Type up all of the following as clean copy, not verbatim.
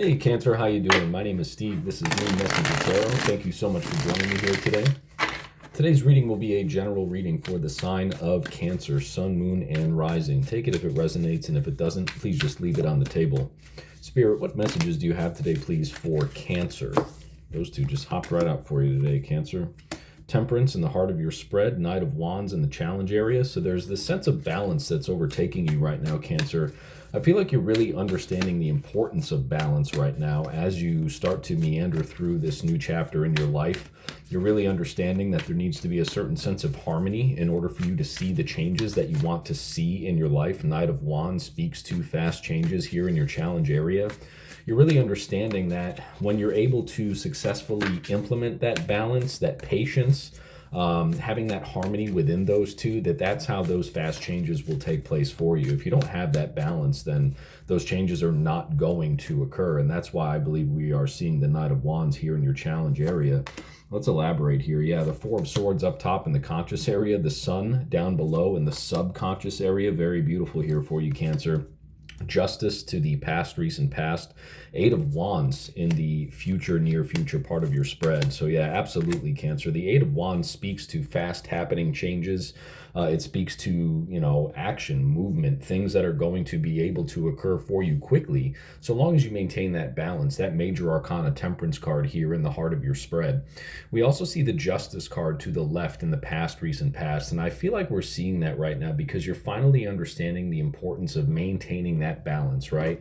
Hey Cancer, how you doing? My name is Steve. This is New Messenger Tarot. Thank you so much for joining me here today. Today's reading will be a general reading for the sign of Cancer, Sun, Moon, and Rising. Take it if it resonates, and if it doesn't, please just leave it on the table. Spirit, what messages do you have today, please, for Cancer? Those two just hopped right out for you today, Cancer. Temperance in the heart of your spread, Knight of Wands in the challenge area. So there's this sense of balance that's overtaking you right now, Cancer. I feel like you're really understanding the importance of balance right now as you start to meander through this new chapter in your life. You're really understanding that there needs to be a certain sense of harmony in order for you to see the changes that you want to see in your life. Knight of Wands speaks to fast changes here in your challenge area. You're really understanding that when you're able to successfully implement that balance, that patience, having that harmony within those two, that's how those fast changes will take place for you. If you don't have that balance, then those changes are not going to occur. And that's why I believe we are seeing the Knight of Wands here in your challenge area. Let's elaborate here. Yeah, the Four of Swords up top in the conscious area, the Sun down below in the subconscious area. Very beautiful here for you, Cancer. Justice to the past, recent past. Eight of Wands in the future, near future part of your spread. So yeah, absolutely, Cancer. The Eight of Wands speaks to fast happening changes. It speaks to, action, movement, things that are going to be able to occur for you quickly, so long as you maintain that balance, that major arcana temperance card here in the heart of your spread. We also see the Justice card to the left in the past, recent past, and I feel like we're seeing that right now because you're finally understanding the importance of maintaining that balance, right?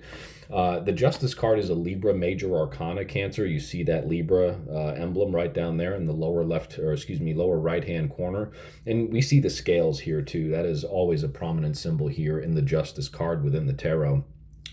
The Justice card is a Libra major arcana, Cancer. You see that Libra emblem right down there in the lower lower right hand corner. And we see the scales here too. That is always a prominent symbol here in the Justice card within the tarot.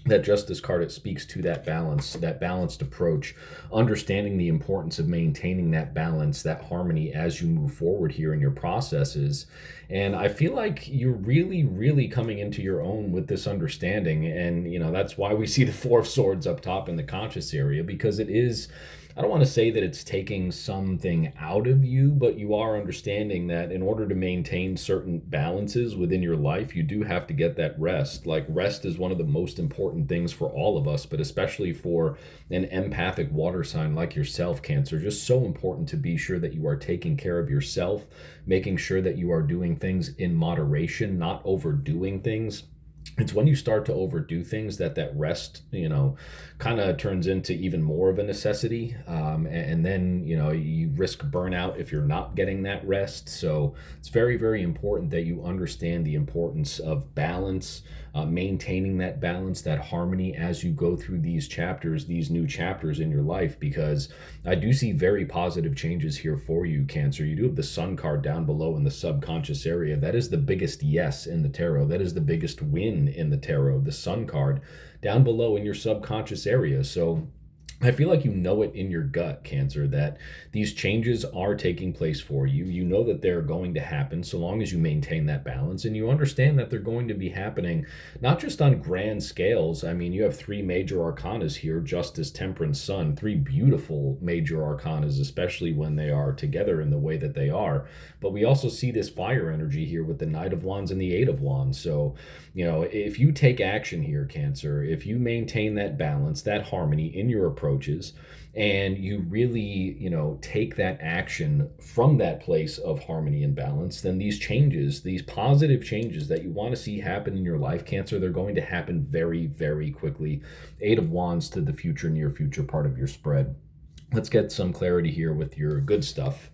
That Justice card, it speaks to that balance, that balanced approach, understanding the importance of maintaining that balance, that harmony as you move forward here in your processes. And I feel like you're really, really coming into your own with this understanding. And, that's why we see the Four of Swords up top in the conscious area, because it is, I don't want to say that it's taking something out of you, but you are understanding that in order to maintain certain balances within your life, you do have to get that rest. Like, rest is one of the most important things for all of us, but especially for an empathic water sign like yourself, Cancer. Just so important to be sure that you are taking care of yourself, making sure that you are doing things in moderation, not overdoing things. It's when you start to overdo things that rest, kind of turns into even more of a necessity. And then, you risk burnout if you're not getting that rest. So it's very, very important that you understand the importance of balance, maintaining that balance, that harmony as you go through these chapters, these new chapters in your life, because I do see very positive changes here for you, Cancer. You do have the Sun card down below in the subconscious area. That is the biggest yes in the tarot. That is the biggest win in the tarot, the Sun card down below in your subconscious area. So I feel like you know it in your gut, Cancer, that these changes are taking place for you. You know that they're going to happen so long as you maintain that balance, and you understand that they're going to be happening not just on grand scales. I mean, you have three major arcanas here, Justice, Temperance, Sun, three beautiful major arcanas, especially when they are together in the way that they are. But we also see this fire energy here with the Knight of Wands and the Eight of Wands. So, if you take action here, Cancer, if you maintain that balance, that harmony in your approaches, and you really, take that action from that place of harmony and balance, then these changes, these positive changes that you want to see happen in your life, Cancer, they're going to happen very, very quickly. Eight of Wands to the future, near future part of your spread. Let's get some clarity here with your good stuff.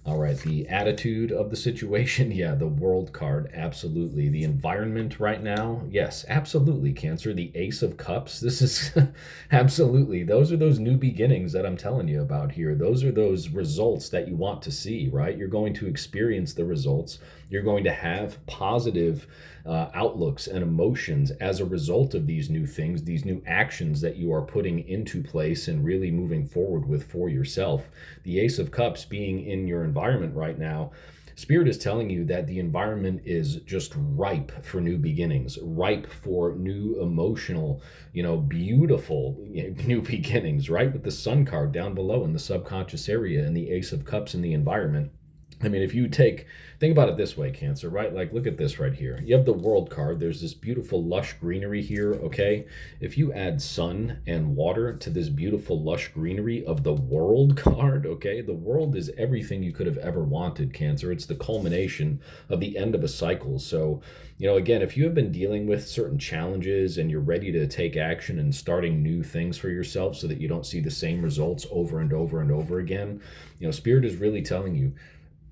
All right, the attitude of the situation, yeah, the World card, absolutely. The environment right now, yes, absolutely, Cancer. The Ace of Cups, this is absolutely. Those are those new beginnings that I'm telling you about here. Those are those results that you want to see, right? You're going to experience the results. You're going to have positive outlooks and emotions as a result of these new things, these new actions that you are putting into place and really moving forward with for yourself. The Ace of Cups being in your environment right now, Spirit is telling you that the environment is just ripe for new beginnings, ripe for new emotional, beautiful new beginnings, right? With the Sun card down below in the subconscious area and the Ace of Cups in the environment. I mean, if you think about it this way, Cancer, right? Like, look at this right here. You have the world card. There's this beautiful, lush greenery here, okay? If you add sun and water to this beautiful, lush greenery of the world card, okay? The world is everything you could have ever wanted, Cancer. It's the culmination of the end of a cycle. So, again, if you have been dealing with certain challenges and you're ready to take action and starting new things for yourself so that you don't see the same results over and over and over again, Spirit is really telling you,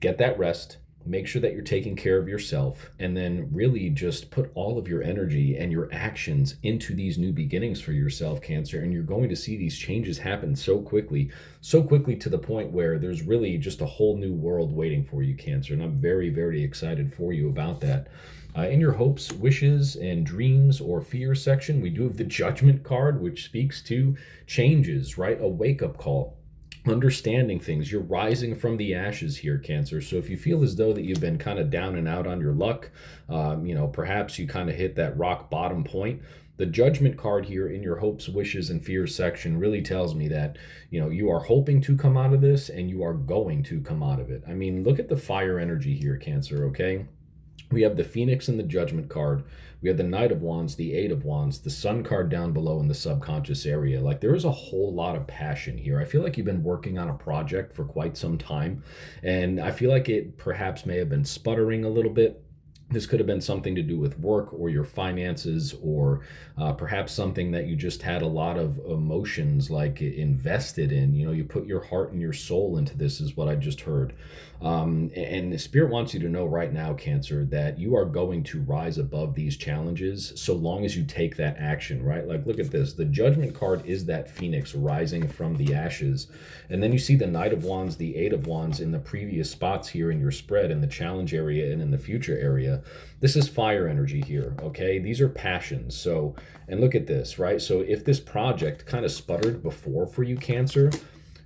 get that rest, make sure that you're taking care of yourself, and then really just put all of your energy and your actions into these new beginnings for yourself, Cancer. And you're going to see these changes happen so quickly to the point where there's really just a whole new world waiting for you, Cancer. And I'm very, very excited for you about that. In your hopes, wishes, and dreams or fears section, we do have the Judgment card, which speaks to changes, right? A wake-up call, understanding things. You're rising from the ashes here, Cancer. So if you feel as though that you've been kind of down and out on your luck, perhaps you kind of hit that rock bottom point, the Judgment card here in your hopes, wishes, and fears section really tells me that, you are hoping to come out of this and you are going to come out of it. I mean, look at the fire energy here, Cancer, okay? We have the Phoenix and the Judgment card. We have the Knight of Wands, the Eight of Wands, the Sun card down below in the subconscious area. Like, there is a whole lot of passion here. I feel like you've been working on a project for quite some time, and I feel like it perhaps may have been sputtering a little bit. This could have been something to do with work or your finances, or perhaps something that you just had a lot of emotions like invested in. You put your heart and your soul into this, is what I just heard. And the Spirit wants you to know right now, Cancer, that you are going to rise above these challenges so long as you take that action, right? Like, look at this. The Judgment card is that Phoenix rising from the ashes. And then you see the Knight of Wands, the Eight of Wands in the previous spots here in your spread, in the challenge area and in the future area. This is fire energy here, okay? These are passions. So, and look at this, right? So if this project kind of sputtered before for you, Cancer,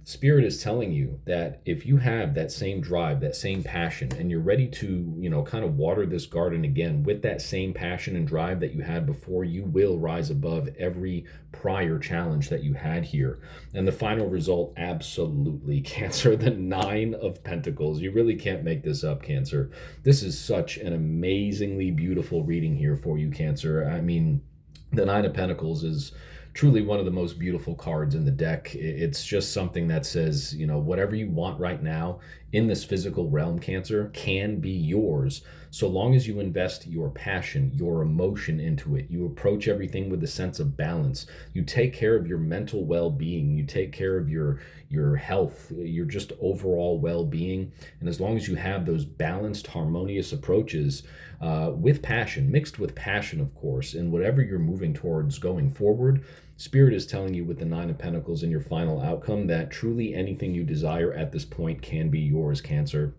Spirit is telling you that if you have that same drive, that same passion, and you're ready to, kind of water this garden again with that same passion and drive that you had before, you will rise above every prior challenge that you had here. And the final result, absolutely, Cancer, the Nine of Pentacles. You really can't make this up, Cancer. This is such an amazingly beautiful reading here for you, Cancer. I mean, the Nine of Pentacles is truly one of the most beautiful cards in the deck. It's just something that says, whatever you want right now in this physical realm, Cancer, can be yours so long as you invest your passion, your emotion into it. You approach everything with a sense of balance. You take care of your mental well-being. You take care of your health, your just overall well-being. And as long as you have those balanced, harmonious approaches with passion, mixed with passion, of course, in whatever you're moving towards going forward, Spirit is telling you with the Nine of Pentacles in your final outcome that truly anything you desire at this point can be yours, Cancer.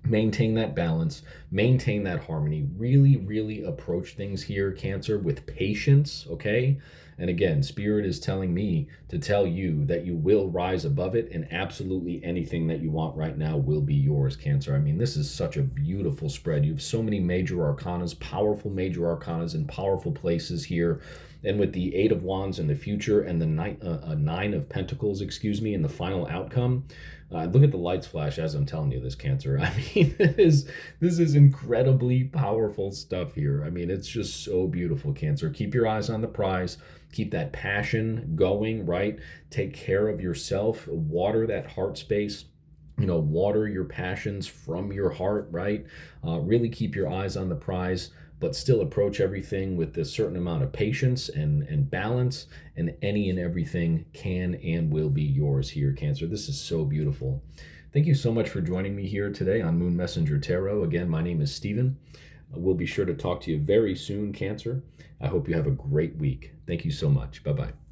Maintain that balance, maintain that harmony, really, really approach things here, Cancer, with patience, okay? And again, Spirit is telling me to tell you that you will rise above it, and absolutely anything that you want right now will be yours, Cancer. I mean, this is such a beautiful spread. You have so many major arcanas, powerful major arcanas in powerful places here. And with the Eight of Wands in the future and the Nine of Pentacles, in the final outcome, look at the lights flash as I'm telling you this, Cancer. I mean, this is incredibly powerful stuff here. I mean, it's just so beautiful, Cancer. Keep your eyes on the prize. Keep that passion going, right? Take care of yourself. Water that heart space. Water your passions from your heart, right? Really keep your eyes on the prize, but still approach everything with a certain amount of patience and balance, and any and everything can and will be yours here, Cancer. This is so beautiful. Thank you so much for joining me here today on Moon Messenger Tarot. Again, my name is Stephen. We'll be sure to talk to you very soon, Cancer. I hope you have a great week. Thank you so much. Bye-bye.